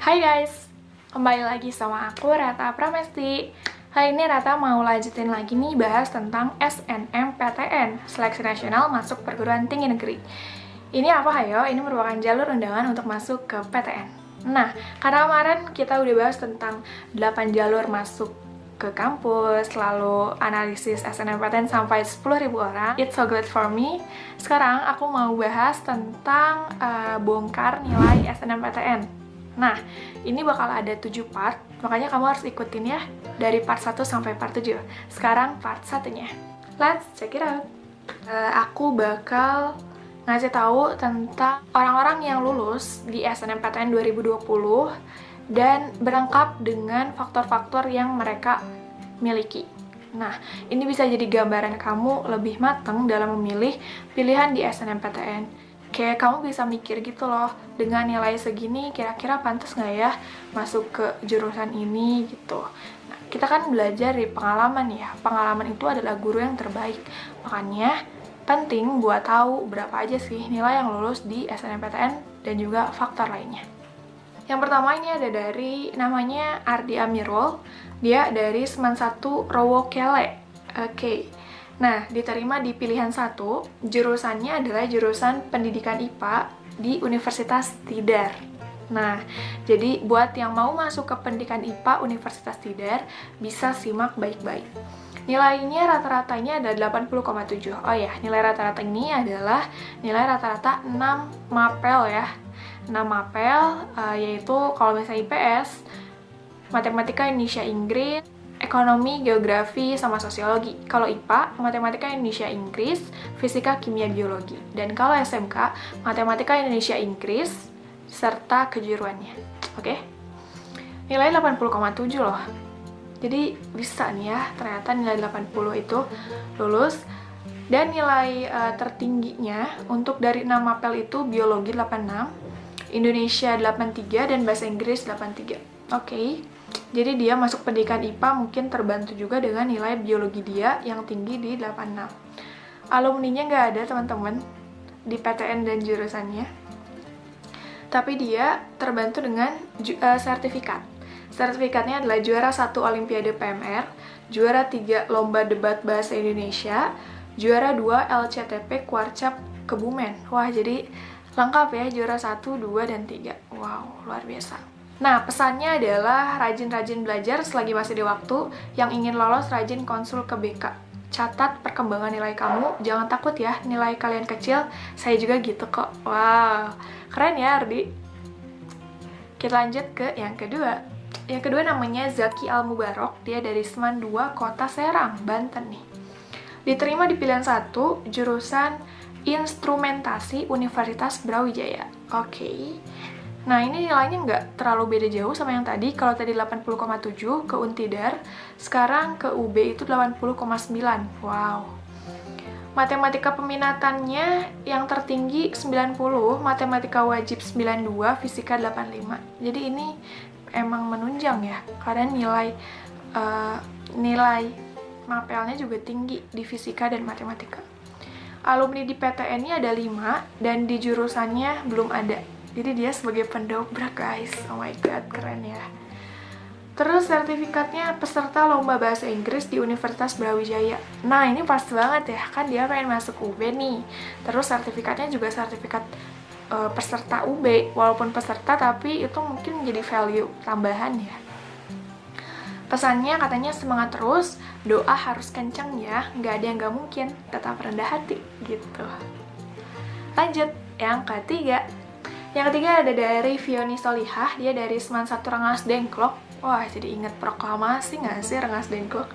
Hai guys, kembali lagi sama aku Rata Pramesti. Hari ini Rata mau lanjutin lagi nih bahas tentang SNMPTN, Seleksi Nasional Masuk Perguruan Tinggi Negeri. Ini apa hayo? Ini merupakan jalur undangan untuk masuk ke PTN. Nah, karena kemarin kita udah bahas tentang 8 jalur masuk ke kampus, lalu analisis SNMPTN sampai 10.000 orang. It's so good for me. Sekarang aku mau bahas tentang bongkar nilai SNMPTN. Nah, ini bakal ada 7 part, makanya kamu harus ikutin ya, dari part 1 sampai part 7. Sekarang part 1-nya. Let's check it out. Aku bakal ngasih tahu tentang orang-orang yang lulus di SNMPTN 2020 dan berlengkap dengan faktor-faktor yang mereka miliki. Nah, ini bisa jadi gambaran kamu lebih matang dalam memilih pilihan di SNMPTN. Kayak kamu bisa mikir gitu loh, dengan nilai segini kira-kira pantas nggak ya masuk ke jurusan ini gitu. Nah, kita kan belajar dari pengalaman ya, pengalaman itu adalah guru yang terbaik. Makanya penting buat tahu berapa aja sih nilai yang lulus di SNMPTN dan juga faktor lainnya. Yang pertama ini ada dari namanya Ardi Amirul, dia dari Seman 1 Rowokele. Oke. Nah, diterima di pilihan 1, jurusannya adalah jurusan Pendidikan IPA di Universitas Tidar. Nah, jadi buat yang mau masuk ke Pendidikan IPA Universitas Tidar, bisa simak baik-baik. Nilainya rata-ratanya ada 80,7. Oh ya, nilai rata-rata ini adalah nilai rata-rata 6 mapel ya. 6 mapel, yaitu kalau misalnya IPS, Matematika Indonesia Inggris, Ekonomi, Geografi, sama Sosiologi. Kalau IPA, Matematika Indonesia Inggris, Fisika, Kimia, Biologi. Dan kalau SMK, Matematika Indonesia Inggris, serta kejuruannya. Oke? Nilai 80,7 loh. Jadi bisa nih ya, ternyata nilai 80 itu lulus. Dan nilai tertingginya untuk dari 6 mapel itu Biologi 86, Indonesia 83, dan Bahasa Inggris 83. Oke. Jadi dia masuk pendidikan IPA mungkin terbantu juga dengan nilai biologi dia yang tinggi di 86. Alumninya nggak ada teman-teman di PTN dan jurusannya. Tapi dia terbantu dengan sertifikat. Sertifikatnya adalah juara 1 Olimpiade PMR, juara 3 Lomba Debat Bahasa Indonesia, juara 2 LCTP Kuarcap Kebumen. Wah, jadi lengkap ya, juara 1, 2, dan 3. Wow, luar biasa. Nah, pesannya adalah rajin-rajin belajar selagi masih ada waktu. Yang ingin lolos, rajin konsul ke BK. Catat perkembangan nilai kamu, jangan takut ya, nilai kalian kecil, saya juga gitu kok. Wow, keren ya Ardi. Kita lanjut ke yang kedua. Yang kedua namanya Zaki Al-Mubarok, dia dari Seman 2, Kota Serang, Banten nih. Diterima di pilihan 1, jurusan Instrumentasi Universitas Brawijaya. Oke. Nah, ini nilainya nggak terlalu beda jauh sama yang tadi. Kalau tadi 80,7 ke Untidar, sekarang ke UB itu 80,9. Wow. Matematika peminatannya yang tertinggi 90, matematika wajib 92, fisika 85. Jadi ini emang menunjang ya, karena nilai mapelnya juga tinggi di fisika dan matematika. Alumni di PTN-nya ada 5, dan di jurusannya belum ada. Jadi dia sebagai pendobrak guys. Oh my god, keren ya. Terus sertifikatnya peserta lomba bahasa Inggris di Universitas Brawijaya. Nah, ini pas banget ya, kan dia pengen masuk UB nih. Terus sertifikatnya juga sertifikat peserta UB. Walaupun peserta, tapi itu mungkin menjadi value tambahan ya. Pesannya katanya semangat terus, doa harus kencang ya, nggak ada yang nggak mungkin, tetap rendah hati gitu. Lanjut, yang ketiga. Yang ketiga ada dari Fioni Solihah, dia dari Seman 1 Rengas Dengklok. Wah, jadi inget proklamasi nggak sih Rengas Dengklok?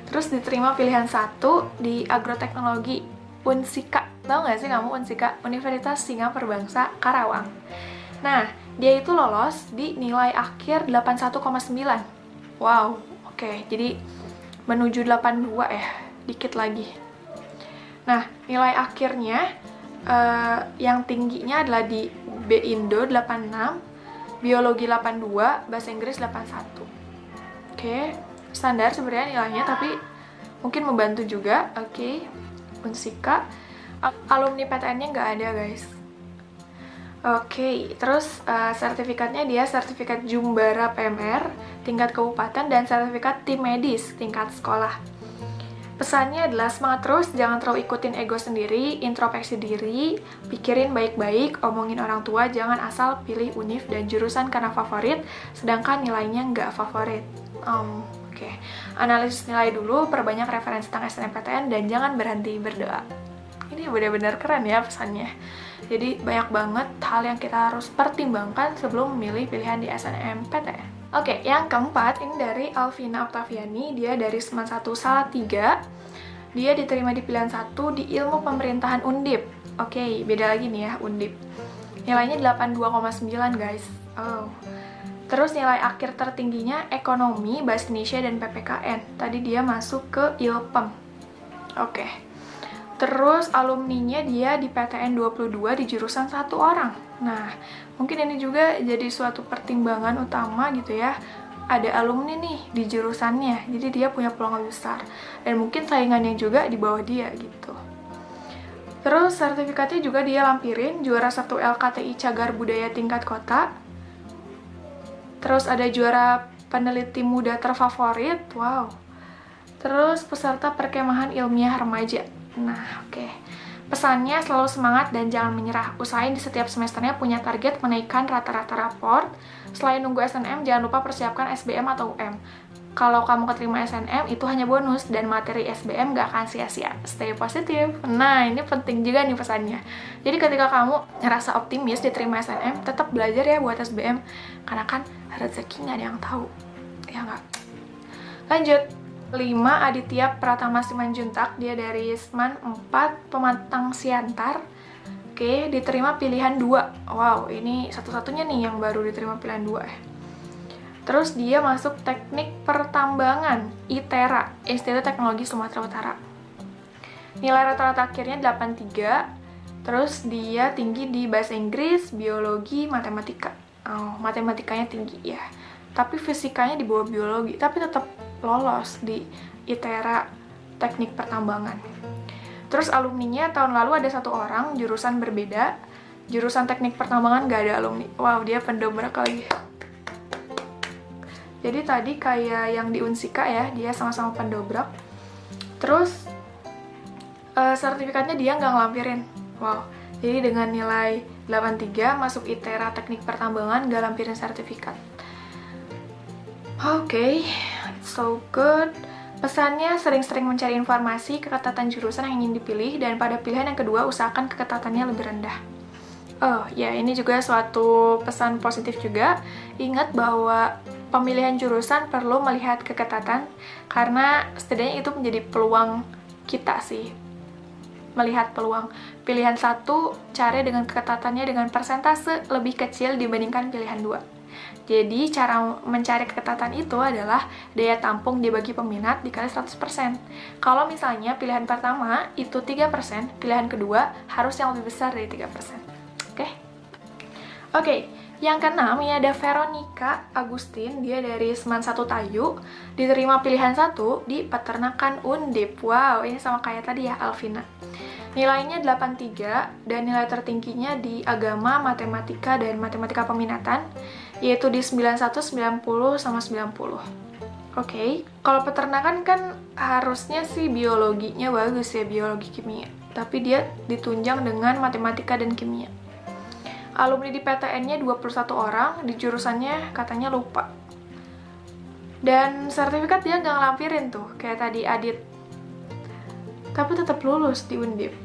Terus diterima pilihan 1 di Agroteknologi Unsika. Tahu nggak sih kamu Unsika? Universitas Singa Perbangsa Karawang. Nah, dia itu lolos di nilai akhir 81,9. Wow, oke. Jadi menuju 82 ya, dikit lagi. Nah, nilai akhirnya yang tingginya adalah di B-Indo 86, Biologi 82, Bahasa Inggris 81. Oke, standar sebenarnya nilainya, tapi mungkin membantu juga. Oke, Unsika. Alumni PTN-nya nggak ada guys. Oke, terus sertifikatnya dia sertifikat Jumbara PMR tingkat kabupaten dan sertifikat tim medis tingkat sekolah. Pesannya adalah semangat terus, jangan terlalu ikutin ego sendiri, introspeksi diri, pikirin baik-baik, omongin orang tua, jangan asal pilih univ dan jurusan karena favorit, sedangkan nilainya nggak favorit. Oke. Analisis nilai dulu, perbanyak referensi tentang SNMPTN, dan jangan berhenti berdoa. Ini benar-benar keren ya pesannya. Jadi banyak banget hal yang kita harus pertimbangkan sebelum memilih pilihan di SNMPTN. Oke, yang keempat ini dari Alvina Oktaviani, dia dari Seman 1 Salatiga. Dia diterima di pilihan 1 di Ilmu Pemerintahan Undip. Oke, beda lagi nih ya Undip. Nilainya 82,9 guys. Oh. Terus nilai akhir tertingginya Ekonomi, Bahasa Indonesia, dan PPKN. Tadi dia masuk ke Ilpem. Oke. Terus alumninya dia di PTN 22 di jurusan 1 orang. Nah, mungkin ini juga jadi suatu pertimbangan utama gitu ya. Ada alumni nih di jurusannya, jadi dia punya peluang lebih besar. Dan mungkin saingannya juga di bawah dia gitu. Terus sertifikatnya juga dia lampirin, juara 1 LKTI Cagar Budaya tingkat kota. Terus ada juara peneliti muda terfavorit, wow. Terus peserta perkemahan ilmiah remaja. Nah, oke. Pesannya selalu semangat dan jangan menyerah. Usahain di setiap semesternya punya target menaikkan rata-rata raport. Selain nunggu SNM, jangan lupa persiapkan SBM atau UM. Kalau kamu keterima SNM, itu hanya bonus dan materi SBM gak akan sia-sia. Stay positif. Nah, ini penting juga nih pesannya. Jadi ketika kamu ngerasa optimis diterima SNM, tetap belajar ya buat SBM. Karena kan rezeki gak ada yang tahu. Ya nggak? Lanjut. 5. Aditya Pratama Simanjuntak, dia dari Seman 4 Pematang Siantar. Oke, diterima pilihan 2. Wow, ini satu-satunya nih yang baru diterima pilihan 2 ya. Terus dia masuk Teknik Pertambangan ITERA, Institut Teknologi Sumatera Utara. Nilai rata-rata akhirnya 83. Terus dia tinggi di bahasa Inggris, biologi, matematika. Oh, matematikanya tinggi ya. Tapi fisikanya di bawah biologi, tapi tetap lolos di ITERA Teknik Pertambangan. Terus alumninya tahun lalu ada 1 orang, jurusan berbeda. Jurusan Teknik Pertambangan gak ada alumni. Wow, dia pendobrak lagi. Jadi tadi kayak yang di Unsika ya, dia sama-sama pendobrak. Terus sertifikatnya dia nggak ngelampirin. Wow, jadi dengan nilai 83 masuk ITERA Teknik Pertambangan, nggak lampirin sertifikat. Oke, it's so good. Pesannya sering-sering mencari informasi keketatan jurusan yang ingin dipilih, dan pada pilihan yang kedua usahakan keketatannya lebih rendah. Oh ya, ini juga suatu pesan positif juga. Ingat bahwa pemilihan jurusan perlu melihat keketatan, karena setidaknya itu menjadi peluang kita sih. Melihat peluang. Pilihan 1 cari dengan keketatannya dengan persentase lebih kecil dibandingkan pilihan 2. Jadi, cara mencari keketatan itu adalah daya tampung dibagi peminat dikali 100%. Kalau misalnya pilihan pertama itu 3%, pilihan kedua harus yang lebih besar dari 3%. Oke, yang keenam ini ada Veronica Agustin, dia dari Seman 1 Tayu, diterima pilihan 1 di Peternakan Undip. Wow, ini sama kayak tadi ya, Alvina. Nilainya 83, dan nilai tertingginya di Agama, Matematika, dan Matematika Peminatan, yaitu di 91, 90, sama 90. Oke, kalau peternakan kan harusnya sih biologinya bagus ya, biologi kimia. Tapi dia ditunjang dengan matematika dan kimia. Alumni di PTN-nya 21 orang, di jurusannya katanya lupa. Dan sertifikat dia nggak ngelampirin tuh, kayak tadi Adit. Tapi tetap lulus di Undip.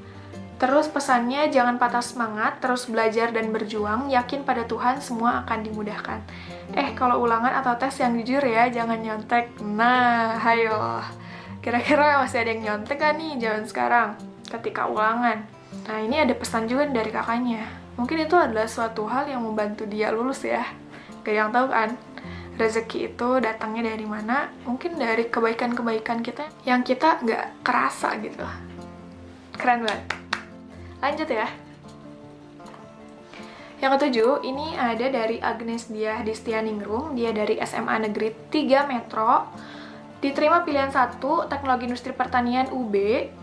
Terus pesannya jangan patah semangat, terus belajar dan berjuang, yakin pada Tuhan semua akan dimudahkan. Kalau ulangan atau tes yang jujur ya, jangan nyontek. Nah, hayo. Kira-kira masih ada yang nyontek kan nih zaman sekarang ketika ulangan? Nah, ini ada pesan juga dari kakaknya. Mungkin itu adalah suatu hal yang membantu dia lulus ya. Gak yang tahu kan, rezeki itu datangnya dari mana? Mungkin dari kebaikan-kebaikan kita yang kita nggak kerasa gitu. Keren banget. Lanjut ya. Yang ketujuh, ini ada dari Agnes Diah Distianingrum. Dia dari SMA Negeri 3 Metro. Diterima pilihan 1, Teknologi Industri Pertanian UB,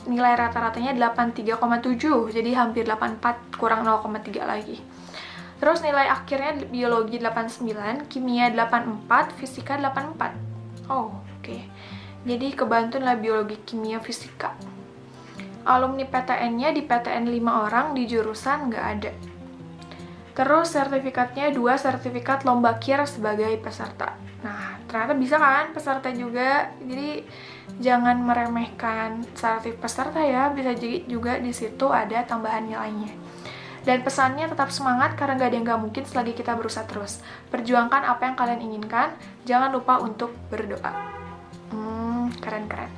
nilai rata-ratanya 83,7, jadi hampir 84, kurang 0,3 lagi. Terus nilai akhirnya biologi 89, kimia 84, fisika 84. Oh, oke. Jadi kebantu lah biologi, kimia, fisika. Alumni PTN-nya di PTN 5 orang, di jurusan nggak ada. Terus sertifikatnya 2 sertifikat lomba KIR sebagai peserta. Nah, ternyata bisa kan peserta juga. Jadi jangan meremehkan sertifikat peserta ya, bisa jadi juga di situ ada tambahan nilainya. Dan pesannya tetap semangat karena nggak ada yang nggak mungkin selagi kita berusaha terus. Perjuangkan apa yang kalian inginkan, jangan lupa untuk berdoa. Keren-keren.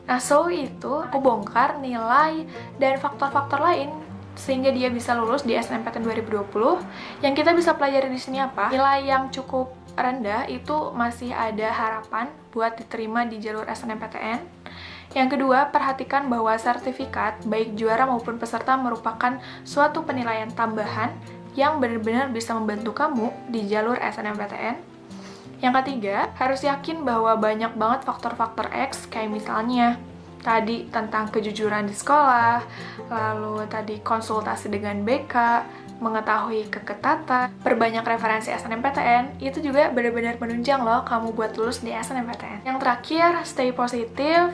Nah, so itu aku bongkar nilai dan faktor-faktor lain sehingga dia bisa lulus di SNMPTN 2020. Yang kita bisa pelajari di sini apa? Nilai yang cukup rendah itu masih ada harapan buat diterima di jalur SNMPTN. Yang kedua, perhatikan bahwa sertifikat baik juara maupun peserta merupakan suatu penilaian tambahan yang benar-benar bisa membantu kamu di jalur SNMPTN. Yang ketiga, harus yakin bahwa banyak banget faktor-faktor X, kayak misalnya tadi tentang kejujuran di sekolah, lalu tadi konsultasi dengan BK, mengetahui keketatan, perbanyak referensi SNMPTN, itu juga benar-benar menunjang loh kamu buat lulus di SNMPTN. Yang terakhir, stay positif.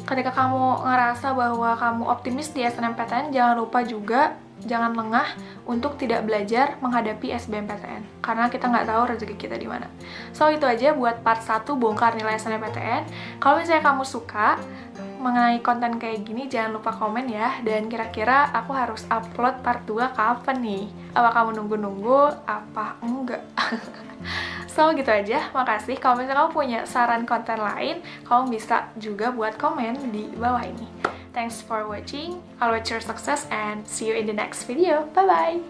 Ketika kamu ngerasa bahwa kamu optimis di SNMPTN, jangan lupa juga jangan lengah untuk tidak belajar menghadapi SBMPTN karena kita nggak tahu rezeki kita di mana. So itu aja buat part 1 bongkar nilai SNMPTN. Kalau misalnya kamu suka mengenai konten kayak gini, jangan lupa komen ya. Dan kira-kira aku harus upload part 2 kapan nih? Apa kamu nunggu-nunggu? Apa enggak? So gitu aja, makasih. Kalau misalnya kamu punya saran konten lain, kamu bisa juga buat komen di bawah ini. Thanks for watching, I'll watch your success and see you in the next video. Bye-bye!